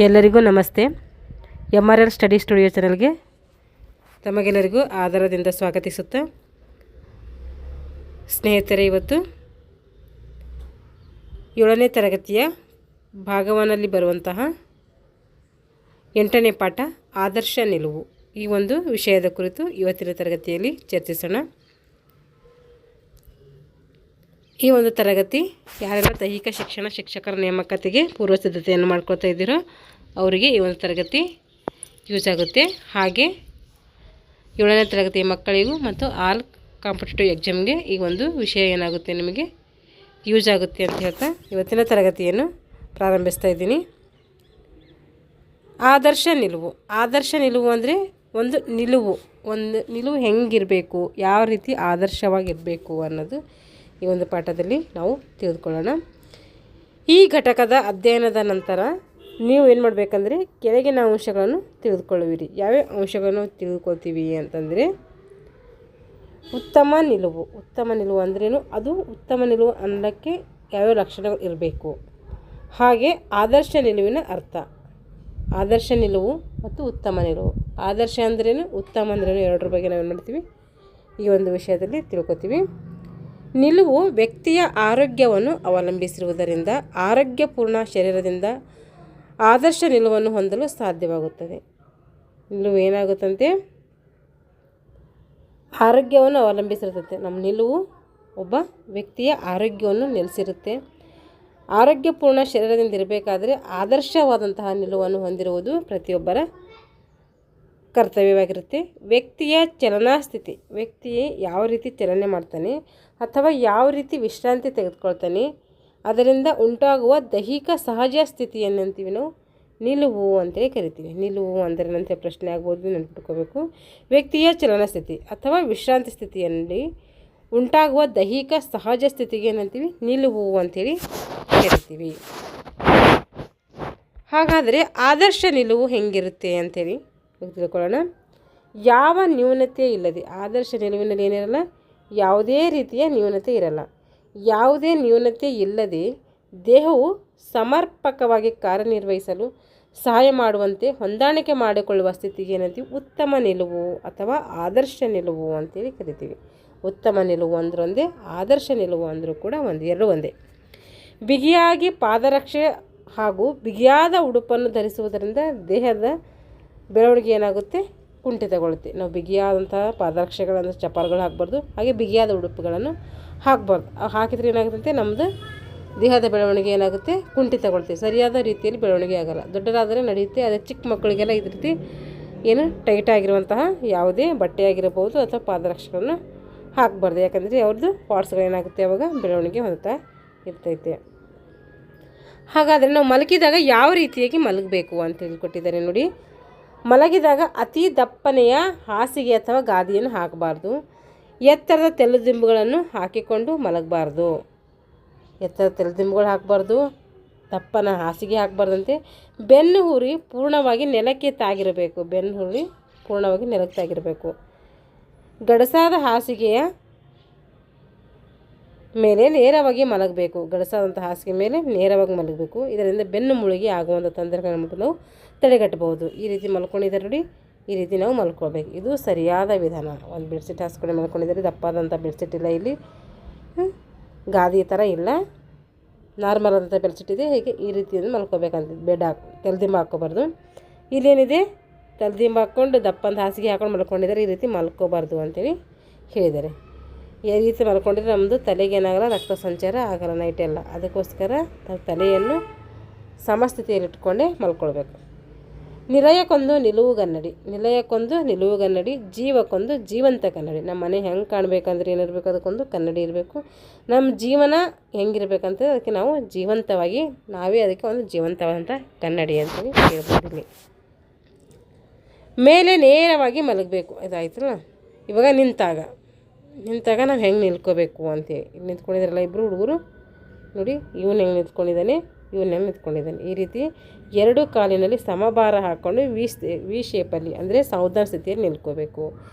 ಎಲ್ಲರಿಗೂ ನಮಸ್ತೆ. MRL study studio ಚಾನಲ್ಗೆ ತಮಗೆಲ್ಲರಿಗೂ ಆದರದಿಂದ ಸ್ವಾಗತಿಸುತ್ತಾ, ಸ್ನೇಹಿತರೆ, ಇವತ್ತು 7ನೇ ತರಗತಿಯ ಭಾಗವನಲ್ಲಿ ಬರುವಂತಹ 8ನೇ ಪಾಠ ಆದರ್ಶ ನಿಲುವು ಈ ಒಂದು ವಿಷಯದ ಕುರಿತು ಇವತ್ತಿನ ತರಗತಿಯಲ್ಲಿ ಚರ್ಚಿಸೋಣ. ಈ ಒಂದು ತರಗತಿ ಯಾರೆಲ್ಲ ದೈಹಿಕ ಶಿಕ್ಷಣ ಶಿಕ್ಷಕರ ನೇಮಕಾತಿಗೆ ಪೂರ್ವ ಸಿದ್ಧತೆಯನ್ನು ಮಾಡ್ಕೊಳ್ತಾ ಇದ್ದೀರೋ ಅವರಿಗೆ ಈ ಒಂದು ತರಗತಿ ಯೂಸ್ ಆಗುತ್ತೆ. ಹಾಗೆ 7ನೇ ತರಗತಿಯ ಮಕ್ಕಳಿಗೂ ಮತ್ತು ಆಲ್ ಕಾಂಪಿಟೇಟಿವ್ ಎಕ್ಸಾಮ್ಗೆ ಈ ಒಂದು ವಿಷಯ ಏನಾಗುತ್ತೆ ನಿಮಗೆ ಯೂಸ್ ಆಗುತ್ತೆ ಅಂತ ಹೇಳ್ತಾ ಇವತ್ತಿನ ತರಗತಿಯನ್ನು ಪ್ರಾರಂಭಿಸ್ತಾ ಇದ್ದೀನಿ. ಆದರ್ಶ ನಿಲುವು ಅಂದರೆ ಒಂದು ನಿಲುವು ಹೆಂಗಿರಬೇಕು, ಯಾವ ರೀತಿ ಆದರ್ಶವಾಗಿರಬೇಕು ಅನ್ನೋದು ಈ ಒಂದು ಪಾಠದಲ್ಲಿ ನಾವು ತಿಳಿದುಕೊಳ್ಳೋಣ. ಈ ಘಟಕದ ಅಧ್ಯಯನದ ನಂತರ ನೀವು ಏನು ಮಾಡಬೇಕಂದ್ರೆ ಕೆಳಗಿನ ಅಂಶಗಳನ್ನು ತಿಳಿದುಕೊಳ್ಳುವಿರಿ. ಯಾವ್ಯಾವ ಅಂಶಗಳನ್ನು ತಿಳ್ಕೊಳ್ತೀವಿ ಅಂತಂದರೆ, ಉತ್ತಮ ನಿಲುವು ಅಂದ್ರೇನು, ಅದು ಉತ್ತಮ ನಿಲುವು ಅನ್ನೋಕ್ಕೆ ಯಾವ್ಯಾವ ಲಕ್ಷಣಗಳು ಇರಬೇಕು, ಹಾಗೆ ಆದರ್ಶ ನಿಲುವಿನ ಅರ್ಥ, ಆದರ್ಶ ನಿಲುವು ಮತ್ತು ಉತ್ತಮ ನಿಲುವು. ಆದರ್ಶ ಅಂದ್ರೇನು, ಉತ್ತಮ ಅಂದ್ರೇನು, ಎರಡರ ಬಗ್ಗೆ ನಾವು ಏನು ಮಾಡ್ತೀವಿ ಈ ಒಂದು ವಿಷಯದಲ್ಲಿ ತಿಳ್ಕೊತೀವಿ. ನಿಲುವು ವ್ಯಕ್ತಿಯ ಆರೋಗ್ಯವನ್ನು ಅವಲಂಬಿಸಿರುವುದರಿಂದ ಆರೋಗ್ಯಪೂರ್ಣ ಶರೀರದಿಂದ ಆದರ್ಶ ನಿಲುವನ್ನು ಹೊಂದಲು ಸಾಧ್ಯವಾಗುತ್ತದೆ. ನಿಲುವು ಏನಾಗುತ್ತಂತೆ, ಆರೋಗ್ಯವನ್ನು ಅವಲಂಬಿಸಿರುತ್ತದೆ. ನಮ್ಮ ನಿಲುವು ಒಬ್ಬ ವ್ಯಕ್ತಿಯ ಆರೋಗ್ಯವನ್ನು ನೆಲೆಸಿರುತ್ತೆ. ಆರೋಗ್ಯಪೂರ್ಣ ಶರೀರದಿಂದ ಇರಬೇಕಾದರೆ ಆದರ್ಶವಾದಂತಹ ನಿಲುವನ್ನು ಹೊಂದಿರುವುದು ಪ್ರತಿಯೊಬ್ಬರ ಕರ್ತವ್ಯವಾಗಿರುತ್ತೆ. ವ್ಯಕ್ತಿಯ ಚಲನಾಸ್ಥಿತಿ, ವ್ಯಕ್ತಿ ಯಾವ ರೀತಿ ಚಲನೆ ಮಾಡ್ತಾನೆ ಅಥವಾ ಯಾವ ರೀತಿ ವಿಶ್ರಾಂತಿ ತೆಗೆದುಕೊಳ್ತಾನೆ, ಅದರಿಂದ ಉಂಟಾಗುವ ದೈಹಿಕ ಸಹಜ ಸ್ಥಿತಿಯನ್ನಂತೀವಿ ನಾವು ನಿಲುವು ಅಂತೇಳಿ ಕರಿತೀವಿ. ನಿಲುವು ಅಂದರೆ ನಂತರ ಪ್ರಶ್ನೆ ಆಗ್ಬೋದು, ನೆನಪಿಟ್ಕೋಬೇಕು. ವ್ಯಕ್ತಿಯ ಚಲನಸ್ಥಿತಿ ಅಥವಾ ವಿಶ್ರಾಂತಿ ಸ್ಥಿತಿಯಲ್ಲಿ ಉಂಟಾಗುವ ದೈಹಿಕ ಸಹಜ ಸ್ಥಿತಿಗೆ ಏನಂತೀವಿ ನಿಲುವು ಅಂತೇಳಿ ಕರಿತೀವಿ. ಹಾಗಾದರೆ ಆದರ್ಶ ನಿಲುವು ಹೆಂಗಿರುತ್ತೆ ಅಂಥೇಳಿ ತಿಳ್ಕೊಳ್ಳೋಣ. ಯಾವ ನ್ಯೂನತೆ ಇಲ್ಲದೆ, ಆದರ್ಶ ನಿಲುವಿನಲ್ಲಿ ಏನಿರಲ್ಲ, ಯಾವುದೇ ರೀತಿಯ ನ್ಯೂನತೆ ಇರಲ್ಲ. ಯಾವುದೇ ನ್ಯೂನತೆ ಇಲ್ಲದೆ ದೇಹವು ಸಮರ್ಪಕವಾಗಿ ಕಾರ್ಯನಿರ್ವಹಿಸಲು ಸಹಾಯ ಮಾಡುವಂತೆ ಹೊಂದಾಣಿಕೆ ಮಾಡಿಕೊಳ್ಳುವ ಸ್ಥಿತಿಗೆ ಏನಂತೀವಿ ಉತ್ತಮ ನಿಲುವು ಅಥವಾ ಆದರ್ಶ ನಿಲುವು ಅಂತೇಳಿ ಕರಿತೀವಿ. ಉತ್ತಮ ನಿಲುವು ಅಂದರೂ ಒಂದೇ, ಆದರ್ಶ ನಿಲುವು ಅಂದರೂ ಕೂಡ ಎರಡು ಒಂದೇ. ಬಿಗಿಯಾಗಿ ಪಾದರಕ್ಷೆ ಹಾಗೂ ಬಿಗಿಯಾದ ಉಡುಪನ್ನು ಧರಿಸುವುದರಿಂದ ದೇಹದ ಬೆಳವಣಿಗೆ ಏನಾಗುತ್ತೆ, ಕುಂಠಿತಗೊಳ್ಳುತ್ತೆ. ನಾವು ಬಿಗಿಯಾದಂತಹ ಪಾದರಕ್ಷೆಗಳನ್ನು ಚಪ್ಪಲ್ಗಳು ಹಾಕಬಾರ್ದು, ಹಾಗೆ ಬಿಗಿಯಾದ ಉಡುಪುಗಳನ್ನು ಹಾಕಬಾರ್ದು. ಹಾಕಿದರೆ ಏನಾಗುತ್ತೆ, ನಮ್ಮದು ದೇಹದ ಬೆಳವಣಿಗೆ ಏನಾಗುತ್ತೆ, ಕುಂಠಿತಗೊಳ್ಳುತ್ತೆ. ಸರಿಯಾದ ರೀತಿಯಲ್ಲಿ ಬೆಳವಣಿಗೆ ಆಗೋಲ್ಲ. ದೊಡ್ಡರಾದರೆ ನಡೆಯುತ್ತೆ, ಅದೇ ಚಿಕ್ಕ ಮಕ್ಕಳಿಗೆಲ್ಲ ಇದೇ ರೀತಿ ಏನು ಟೈಟಾಗಿರುವಂತಹ ಯಾವುದೇ ಬಟ್ಟೆ ಆಗಿರಬಹುದು ಅಥವಾ ಪಾದರಕ್ಷೆಗಳನ್ನು ಹಾಕಬಾರ್ದು. ಯಾಕಂದರೆ ಅವ್ರದ್ದು ಪಾರ್ಟ್ಸ್ಗಳು ಏನಾಗುತ್ತೆ ಅವಾಗ ಬೆಳವಣಿಗೆ ಹೊಂದುತ್ತಾ ಇರ್ತೈತೆ. ಹಾಗಾದರೆ ನಾವು ಮಲಗಿದಾಗ ಯಾವ ರೀತಿಯಾಗಿ ಮಲಗಬೇಕು ಅಂತ ಹೇಳ್ಕೊಟ್ಟಿದ್ದಾರೆ ನೋಡಿ. ಮಲಗಿದಾಗ ಅತಿ ದಪ್ಪನೆಯ ಹಾಸಿಗೆ ಅಥವಾ ಗಾದಿಯನ್ನು ಹಾಕಬಾರ್ದು. ಎತ್ತರದ ತೆಲುದಿಂಬುಗಳನ್ನು ಹಾಕಿಕೊಂಡು ಮಲಗಬಾರ್ದು. ಎತ್ತರದ ತೆಲುದಿಂಬುಗಳು ಹಾಕಬಾರ್ದು, ದಪ್ಪನ ಹಾಸಿಗೆ ಹಾಕಬಾರ್ದಂತೆ. ಬೆನ್ನು ಹುರಿ ಪೂರ್ಣವಾಗಿ ನೆಲಕ್ಕೆ ತಾಗಿರಬೇಕು. ಬೆನ್ನು ಹುರಿ ಪೂರ್ಣವಾಗಿ ನೆಲಕ್ಕೆ ತಾಗಿರಬೇಕು. ಗಡಸಾದ ಹಾಸಿಗೆಯ ಮೇಲೆ ನೇರವಾಗಿ ಮಲಗಬೇಕು. ಗಡಸಾದಂಥ ಹಾಸಿಗೆ ಮೇಲೆ ನೇರವಾಗಿ ಮಲಗಬೇಕು. ಇದರಿಂದ ಬೆನ್ನು ಮುಳುಗಿ ಆಗುವಂಥ ತೊಂದರೆಗಳನ್ನು ನಾವು ತಡೆಗಟ್ಟಬಹುದು. ಈ ರೀತಿ ಮಲ್ಕೊಂಡಿದ್ದಾರೆ ನೋಡಿ, ಈ ರೀತಿ ನಾವು ಮಲ್ಕೊಳ್ಬೇಕು. ಇದು ಸರಿಯಾದ ವಿಧಾನ. ಒಂದು ಬೆಡ್ಶೀಟ್ ಹಾಸ್ಕೊಂಡು ಮಲ್ಕೊಂಡಿದ್ದಾರೆ. ದಪ್ಪಾದಂಥ ಬೆಡ್ಶೀಟ್ ಇಲ್ಲ, ಇಲ್ಲಿ ಗಾದಿ ಥರ ಇಲ್ಲ, ನಾರ್ಮಲ್ ಆದಂಥ ಬೆಡ್ಶೀಟ್ ಇದೆ. ಹೀಗೆ ಈ ರೀತಿಯಿಂದ ಮಲ್ಕೋಬೇಕಂತ. ತೆಲದಿಂಬ ಹಾಕ್ಕೋಬಾರ್ದು. ಇಲ್ಲೇನಿದೆ, ತೆಲದಿಂಬ ಹಾಕ್ಕೊಂಡು ದಪ್ಪಂತ ಹಾಸಿಗೆ ಹಾಕೊಂಡು ಮಲ್ಕೊಂಡಿದ್ದಾರೆ. ಈ ರೀತಿ ಮಲ್ಕೋಬಾರ್ದು ಅಂತೇಳಿ ಹೇಳಿದ್ದಾರೆ. ಈ ರೀತಿ ಮಲ್ಕೊಂಡಿದ್ರೆ ನಮ್ಮದು ತಲೆಗೆ ಏನಾಗಲ್ಲ, ರಕ್ತ ಸಂಚಾರ ಆಗಲ್ಲ ನೈಟೆಲ್ಲ. ಅದಕ್ಕೋಸ್ಕರ ತಲೆಯನ್ನು ಸಮಸ್ಥಿತಿಯಲ್ಲಿಟ್ಕೊಂಡೇ ಮಲ್ಕೊಳ್ಬೇಕು. ನಿಲಯಕ್ಕೊಂದು ನಿಲುವುಗನ್ನಡಿ, ಜೀವಕ್ಕೊಂದು ಜೀವಂತ ಕನ್ನಡಿ. ನಮ್ಮ ಮನೆ ಹೆಂಗೆ ಕಾಣಬೇಕಂದ್ರೆ ಏನಿರಬೇಕು, ಅದಕ್ಕೊಂದು ಕನ್ನಡಿ ಇರಬೇಕು. ನಮ್ಮ ಜೀವನ ಹೆಂಗಿರ್ಬೇಕಂತ ಅದಕ್ಕೆ ನಾವು ಜೀವಂತವಾಗಿ ನಾವೇ ಅದಕ್ಕೆ ಒಂದು ಜೀವಂತವಾದಂಥ ಕನ್ನಡಿ ಅಂತೇಳಿ ಹೇಳ್ಬೋದು. ಇಲ್ಲಿ ಮೇಲೆ ನೇರವಾಗಿ ಮಲಗಬೇಕು. ಇದಾಯ್ತಲ್ಲ. ಇವಾಗ ನಿಂತಾಗ ನಾವು ಹೆಂಗೆ ನಿಲ್ಕೋಬೇಕು ಅಂತೇಳಿ. ಇಲ್ಲಿ ನಿಂತ್ಕೊಂಡಿದ್ದಾರಲ್ಲ ಇಬ್ಬರು ಹುಡುಗರು ನೋಡಿ, ಇವನು ಹೆಂಗೆ ನಿಂತ್ಕೊಂಡಿದ್ದಾನೆ, ಈ ರೀತಿ ಎರಡು ಕಾಲಿನಲ್ಲಿ ಸಮಭಾರ ಹಾಕ್ಕೊಂಡು ವಿ ಶೇಪಲ್ಲಿ ಅಂದರೆ ಸಾವಧಾನ ಸ್ಥಿತಿಯಲ್ಲಿ ನಿಲ್ಕೋಬೇಕು.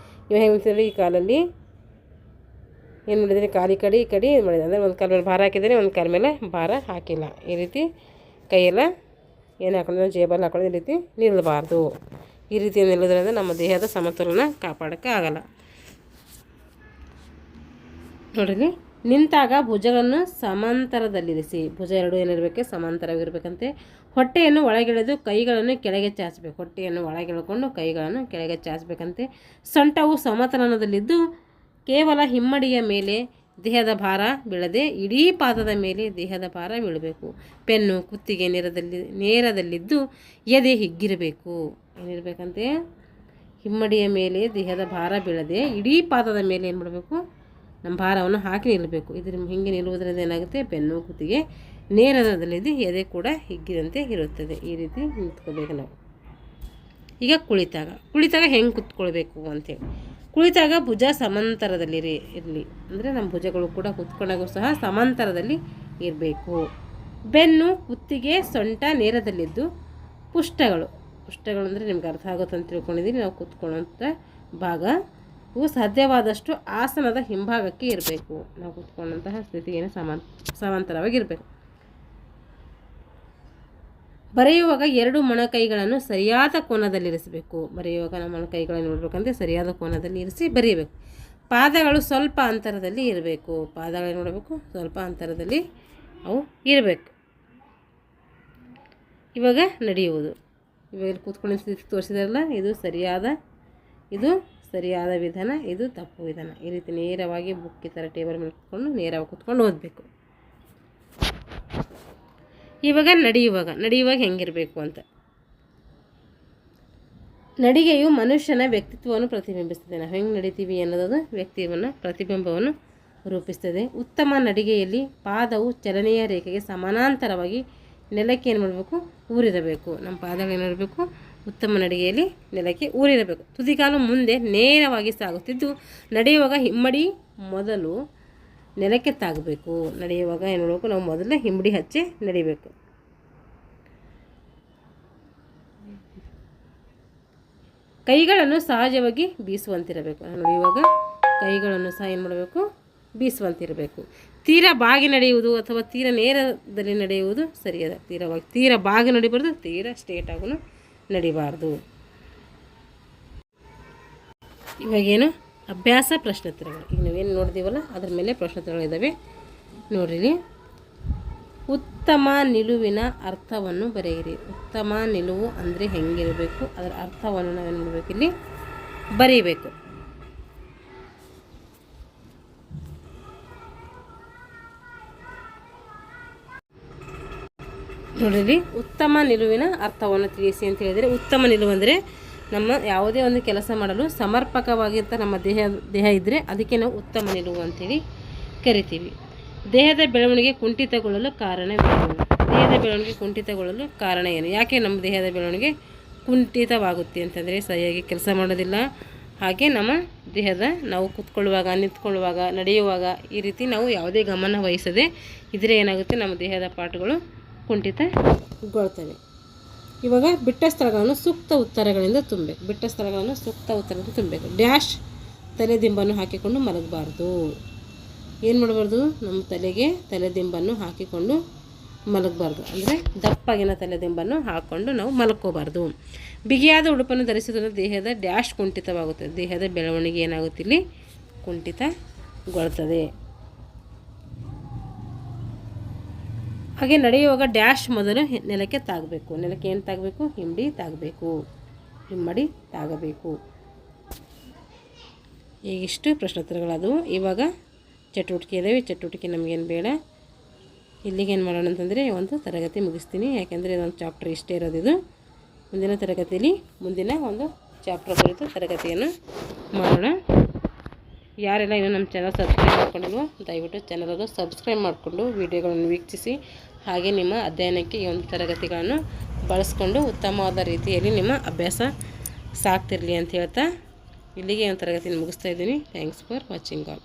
ಇವ ಹೆಂಗೆ ನಿಂತಿದ್ರೆ ಈ ಕಾಲಲ್ಲಿ ಏನು ಮಾಡಿದರೆ, ಕಾಲಿ ಕಡೆ ಈ ಕಡೆ ಏನು ಮಾಡಿದೆ ಅಂದರೆ ಒಂದು ಕಾಲ ಮೇಲೆ ಭಾರ ಹಾಕಿದರೆ ಒಂದು ಕಾಲ ಮೇಲೆ ಭಾರ ಹಾಕಿಲ್ಲ. ಈ ರೀತಿ ಕೈಯೆಲ್ಲ ಏನು ಹಾಕೊಂಡ್ರೆ ಜೇಬಲ್ಲಿ ಹಾಕೊಳ್ಳೋದು ಈ ರೀತಿ ನಿಲ್ಲಬಾರ್ದು. ಈ ರೀತಿ ನಿಲ್ಲೋದ್ರಿಂದ ನಮ್ಮ ದೇಹದ ಸಮತೋಲನ ಕಾಪಾಡೋಕ್ಕೆ ಆಗಲ್ಲ. ನೋಡಿರಿ, ನಿಂತಾಗ ಭುಜಗಳನ್ನು ಸಮಾಂತರದಲ್ಲಿರಿಸಿ. ಭುಜ ಎರಡು ಏನಿರಬೇಕು, ಸಮಾಂತರವಿರಬೇಕಂತೆ. ಹೊಟ್ಟೆಯನ್ನು ಒಳಗೆಳೆದು ಕೈಗಳನ್ನು ಕೆಳಗೆ ಚಾಚಬೇಕು. ಹೊಟ್ಟೆಯನ್ನು ಒಳಗೆಳ್ಕೊಂಡು ಕೈಗಳನ್ನು ಕೆಳಗೆ ಚಾಚಬೇಕಂತೆ. ಸೊಂಟವು ಸಮತಲನದಲ್ಲಿದ್ದು ಕೇವಲ ಹಿಮ್ಮಡಿಯ ಮೇಲೆ ದೇಹದ ಭಾರ ಬೀಳದೆ ಇಡೀ ಪಾದದ ಮೇಲೆ ದೇಹದ ಭಾರ ಬೀಳಬೇಕು. ಪೆನ್ನು ಕುತ್ತಿಗೆ ನೇರದಲ್ಲಿದ್ದು ಎದೆ ಹಿಗ್ಗಿರಬೇಕು. ಏನಿರಬೇಕಂತೆ, ಹಿಮ್ಮಡಿಯ ಮೇಲೆ ದೇಹದ ಭಾರ ಬೀಳದೆ ಇಡೀ ಪಾದದ ಮೇಲೆ ಏನು ಮಾಡಬೇಕು, ನಮ್ಮ ಭಾರವನ್ನು ಹಾಕಿ ನಿಲ್ಲಬೇಕು. ಇದ್ರ ಹಿಂಗೆ ನಿಲ್ಲುವುದರಿಂದ ಏನಾಗುತ್ತೆ, ಬೆನ್ನು ಕುತ್ತಿಗೆ ನೇರದಲ್ಲಿದ್ದು ಎದೆ ಕೂಡ ಹಿಗ್ಗಿದಂತೆ ಇರುತ್ತದೆ. ಈ ರೀತಿ ನಿಂತ್ಕೋಬೇಕು ನಾವು. ಈಗ ಕುಳಿತಾಗ ಹೆಂಗೆ ಕುತ್ಕೊಳ್ಬೇಕು ಅಂಥೇಳಿ. ಕುಳಿತಾಗ ಭುಜ ಸಮಾಂತರದಲ್ಲಿ ಇರಲಿ. ಅಂದರೆ ನಮ್ಮ ಭುಜಗಳು ಕೂಡ ಕುತ್ಕೊಂಡಾಗೂ ಸಹ ಸಮಾಂತರದಲ್ಲಿ ಇರಬೇಕು. ಬೆನ್ನು ಕುತ್ತಿಗೆ ಸೊಂಟ ನೇರದಲ್ಲಿದ್ದು ಪುಷ್ಟಗಳು ಅಂದರೆ ನಿಮ್ಗೆ ಅರ್ಥ ಆಗುತ್ತೆ ಅಂತ ತಿಳ್ಕೊಂಡಿದ್ದೀನಿ. ನಾವು ಕುತ್ಕೊಳ್ಳೋಂಥ ಭಾಗ ಇವು ಸಾಧ್ಯವಾದಷ್ಟು ಆಸನದ ಹಿಂಭಾಗಕ್ಕೆ ಇರಬೇಕು. ನಾವು ಕುತ್ಕೊಂಡಂತಹ ಸ್ಥಿತಿಗೆ ಸಮಾಂತರವಾಗಿರಬೇಕು. ಬರೆಯುವಾಗ ಎರಡು ಮೊಣಕೈಗಳನ್ನು ಸರಿಯಾದ ಕೋನದಲ್ಲಿರಿಸಬೇಕು. ಬರೆಯುವಾಗ ನಮ್ಮ ಮೊಣಕೈಗಳನ್ನು ನೋಡಬೇಕಂದ್ರೆ ಸರಿಯಾದ ಕೋನದಲ್ಲಿ ಇರಿಸಿ ಬರೆಯಬೇಕು. ಪಾದಗಳು ಸ್ವಲ್ಪ ಅಂತರದಲ್ಲಿ ಇರಬೇಕು. ಪಾದಗಳನ್ನು ನೋಡಬೇಕು, ಸ್ವಲ್ಪ ಅಂತರದಲ್ಲಿ ಅವು ಇರಬೇಕು. ಇವಾಗ ನಡೆಯುವುದು. ಇವಾಗ ಕೂತ್ಕೊಂಡು ಸ್ಥಿತಿ ತೋರಿಸಿದಾರಲ್ಲ, ಇದು ಸರಿಯಾದ ವಿಧಾನ, ಇದು ತಪ್ಪು ವಿಧಾನ. ಈ ರೀತಿ ನೇರವಾಗಿ ಬುಕ್ಕಿ ಥರ ಟೇಬಲ್ ಮೇಲೆ ಕೂತ್ಕೊಂಡು ನೇರವಾಗಿ ಕೂತ್ಕೊಂಡು ಓದಬೇಕು. ಇವಾಗ ನಡೆಯುವಾಗ ಹೆಂಗಿರಬೇಕು ಅಂತ. ನಡಿಗೆಯು ಮನುಷ್ಯನ ವ್ಯಕ್ತಿತ್ವವನ್ನು ಪ್ರತಿಬಿಂಬಿಸ್ತದೆ. ನಾವು ಹೆಂಗೆ ನಡಿತೀವಿ ಅನ್ನೋದು ಪ್ರತಿಬಿಂಬವನ್ನು ರೂಪಿಸ್ತದೆ. ಉತ್ತಮ ನಡಿಗೆಯಲ್ಲಿ ಪಾದವು ಚಲನೆಯ ರೇಖೆಗೆ ಸಮಾನಾಂತರವಾಗಿ ನೆಲಕ್ಕೆ ಏನು ಮಾಡಬೇಕು, ಊರಿರಬೇಕು. ನಮ್ಮ ಪಾದಗಳು ಏನಿರಬೇಕು, ಉತ್ತಮ ನಡಿಗೆಯಲ್ಲಿ ನೆಲಕ್ಕೆ ಊರಿರಬೇಕು. ತುದಿಗಾಲು ಮುಂದೆ ನೇರವಾಗಿ ಸಾಗುತ್ತಿದ್ದು ನಡೆಯುವಾಗ ಹಿಮ್ಮಡಿ ಮೊದಲು ನೆಲಕ್ಕೆ ತಾಗಬೇಕು. ನಡೆಯುವಾಗ ಏನು ಮಾಡಬೇಕು, ನಾವು ಮೊದಲು ಹಿಮ್ಮಡಿ ಹಚ್ಚಿ ನಡಿಬೇಕು. ಕೈಗಳನ್ನು ಸಹಜವಾಗಿ ಬೀಸುವಂತಿರಬೇಕು. ನಡೆಯುವಾಗ ಕೈಗಳನ್ನು ಸಹ ಏನು ಮಾಡಬೇಕು, ಬೀಸುವಂತಿರಬೇಕು. ತೀರ ಬಾಗಿ ನಡೆಯುವುದು ಅಥವಾ ತೀರ ನೇರದಲ್ಲಿ ನಡೆಯುವುದು ಸರಿಯಾದ. ತೀರ ಬಾಗಿ ನಡಿಬಾರ್ದು, ತೀರ ಸ್ಟ್ರೇಟ್ ಆಗೂ ನಡಿಬಾರ್ದು. ಇವಾಗೇನು ಅಭ್ಯಾಸ ಪ್ರಶ್ನೋತ್ತರಗಳು. ಈಗ ನಾವೇನು ನೋಡಿದೀವಲ್ಲ ಅದ್ರ ಮೇಲೆ ಪ್ರಶ್ನೋತ್ತರಗಳಿದ್ದಾವೆ ನೋಡಿರಿ. ಉತ್ತಮ ನಿಲುವಿನ ಅರ್ಥವನ್ನು ಬರೆಯಿರಿ. ಉತ್ತಮ ನಿಲುವು ಅಂದರೆ ಹೆಂಗಿರಬೇಕು, ಅದರ ಅರ್ಥವನ್ನು ನಾವೇನು ಮಾಡಬೇಕು, ಇಲ್ಲಿ ಬರೀಬೇಕು. ನೋಡಿರಿ, ಉತ್ತಮ ನಿಲುವಿನ ಅರ್ಥವನ್ನು ತಿಳಿಸಿ ಅಂತ ಹೇಳಿದರೆ, ಉತ್ತಮ ನಿಲುವು ಅಂದರೆ ನಮ್ಮ ಯಾವುದೇ ಒಂದು ಕೆಲಸ ಮಾಡಲು ಸಮರ್ಪಕವಾಗಿರ್ತ ನಮ್ಮ ದೇಹ ಇದ್ದರೆ ಅದಕ್ಕೆ ನಾವು ಉತ್ತಮ ನಿಲುವು ಅಂಥೇಳಿ ಕರಿತೀವಿ. ದೇಹದ ಬೆಳವಣಿಗೆ ಕುಂಠಿತಗೊಳ್ಳಲು ಕಾರಣ ಏನು? ಯಾಕೆ ನಮ್ಮ ದೇಹದ ಬೆಳವಣಿಗೆ ಕುಂಠಿತವಾಗುತ್ತೆ ಅಂತಂದರೆ ಸರಿಯಾಗಿ ಕೆಲಸ ಮಾಡೋದಿಲ್ಲ. ಹಾಗೆ ನಮ್ಮ ನಾವು ಕೂತ್ಕೊಳ್ಳುವಾಗ, ನಿಂತ್ಕೊಳ್ಳುವಾಗ, ನಡೆಯುವಾಗ ಈ ರೀತಿ ನಾವು ಯಾವುದೇ ಗಮನ ವಹಿಸದೆ ಇದ್ರೆ ಏನಾಗುತ್ತೆ, ನಮ್ಮ ದೇಹದ ಪಾಠಗಳು ಕುಂಠಿತಗೊಳ್ತವೆ. ಇವಾಗ ಬಿಟ್ಟ ಸ್ಥಳಗಳನ್ನು ಸೂಕ್ತ ಉತ್ತರಗಳಿಂದ ತುಂಬಬೇಕು. ಡ್ಯಾಶ್ ತಲೆದಿಂಬನ್ನು ಹಾಕಿಕೊಂಡು ಮಲಗಬಾರ್ದು. ಏನು ಮಾಡಬಾರ್ದು, ನಮ್ಮ ತಲೆಗೆ ತಲೆದಿಂಬನ್ನು ಹಾಕಿಕೊಂಡು ಮಲಗಬಾರ್ದು. ಅಂದರೆ ದಪ್ಪಗಿನ ತಲೆದಿಂಬನ್ನು ಹಾಕ್ಕೊಂಡು ನಾವು ಮಲ್ಕೋಬಾರ್ದು. ಬಿಗಿಯಾದ ಉಡುಪನ್ನು ಧರಿಸಿದ್ರೆ ದೇಹದ ಡ್ಯಾಶ್ ಕುಂಠಿತವಾಗುತ್ತದೆ. ದೇಹದ ಬೆಳವಣಿಗೆ ಏನಾಗುತ್ತೆ, ಇಲ್ಲಿ ಕುಂಠಿತಗೊಳ್ತದೆ. ಹಾಗೆ ನಡೆಯುವಾಗ ಡ್ಯಾಶ್ ಮೊದಲು ನೆಲಕ್ಕೆ ತಾಗಬೇಕು. ನೆಲಕ್ಕೆ ಏನು ತಾಗಬೇಕು, ಹಿಮ್ಮಡಿ ತಾಗಬೇಕು. ಈಗಿಷ್ಟು ಪ್ರಶ್ನೋತ್ತರಗಳದು. ಇವಾಗ ಚಟುವಟಿಕೆ ಇದ್ದಾವೆ. ಚಟುವಟಿಕೆ ನಮಗೇನು ಬೇಡ. ಇಲ್ಲಿಗೆ ಏನು ಮಾಡೋಣ ಅಂತಂದರೆ ಒಂದು ತರಗತಿ ಮುಗಿಸ್ತೀನಿ. ಯಾಕೆಂದರೆ ಇದೊಂದು ಚಾಪ್ಟರ್ ಇಷ್ಟೇ ಇರೋದಿದು. ಮುಂದಿನ ತರಗತಿಯಲ್ಲಿ ಮುಂದಿನ ಒಂದು ಚಾಪ್ಟರ್ ಕುರಿತು ತರಗತಿಯನ್ನು ಮಾಡೋಣ. ಯಾರೆಲ್ಲ ಇನ್ನೂ ನಮ್ಮ ಚಾನಲ್ ಸಬ್ಸ್ಕ್ರೈಬ್ ಮಾಡ್ಕೊಂಡಿಲ್ವೋ ದಯವಿಟ್ಟು ಚಾನಲನ್ನು ಸಬ್ಸ್ಕ್ರೈಬ್ ಮಾಡಿಕೊಂಡು ವಿಡಿಯೋಗಳನ್ನು ವೀಕ್ಷಿಸಿ. ಹಾಗೆ ನಿಮ್ಮ ಅಧ್ಯಯನಕ್ಕೆ ಈ ಒಂದು ತರಗತಿಗಳನ್ನು ಬಳಸ್ಕೊಂಡು ಉತ್ತಮವಾದ ರೀತಿಯಲ್ಲಿ ನಿಮ್ಮ ಅಭ್ಯಾಸ ಸಾಗ್ತಿರಲಿ ಅಂತ ಹೇಳ್ತಾ ಇಲ್ಲಿಗೆ ಒಂದು ತರಗತಿಯನ್ನು ಮುಗಿಸ್ತಾ ಇದ್ದೀನಿ. Thanks for watching all.